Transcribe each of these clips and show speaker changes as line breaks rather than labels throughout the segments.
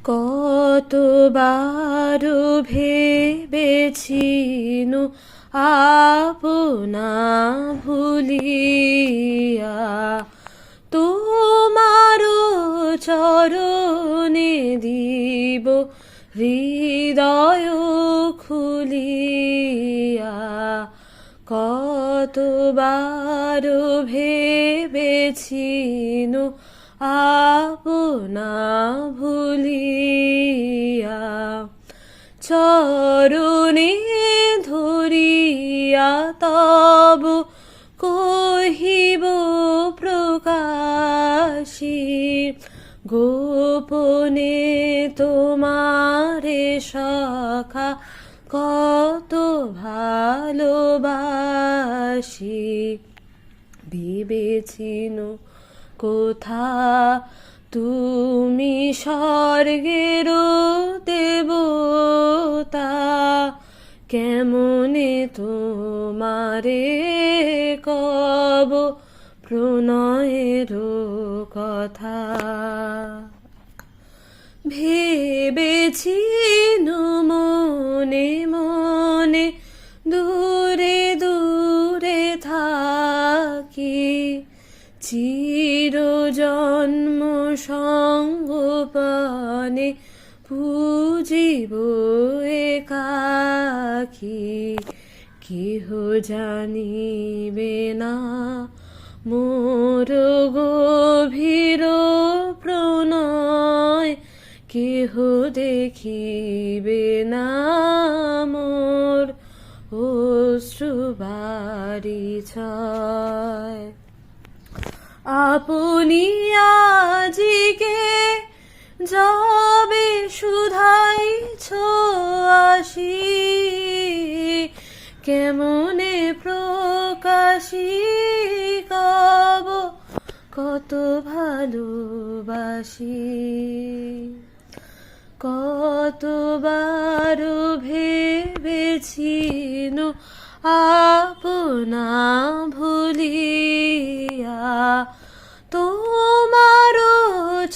কতবার ভেবেছিনু আপনা ভুলিয়া, তোমার চরণে দিব হৃদয় খুলিয়া। কতবার ভেবেছিনু আপনা ভুলিয়া, চরণে ধরিয়া তব কহিব প্রকাশী, গোপনে তোমারে সখা কত ভালোবাসি। ভেবেছিনু কোথা তুমি স্বর্গের দেবতা, কেমনে তোমারে কব প্রণয়ের কথা। ভেবেছিনু মনে মনে দূরে দূরে থাকি, চিরজন্ম সঙ্গোপনে পুজিব একাকী। কেহ জানিবে না মোর গভীর প্রণয়, কেহ দেখিবে না মোর অশ্রুবারিছয়। আপনি আজিকে যবে শুধাইছ আসি, কেমনে প্রকাশী কব কত ভালোবাসি। কতবার ভেবেছিনু আপনা ভুলিয়া, তোমার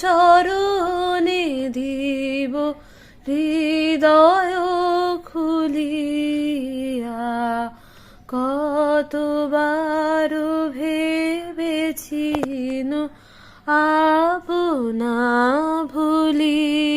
চরণে দিব হৃদয় খুলিয়া। কতবার ভেবেছিনু আপনা ভুলিয়া।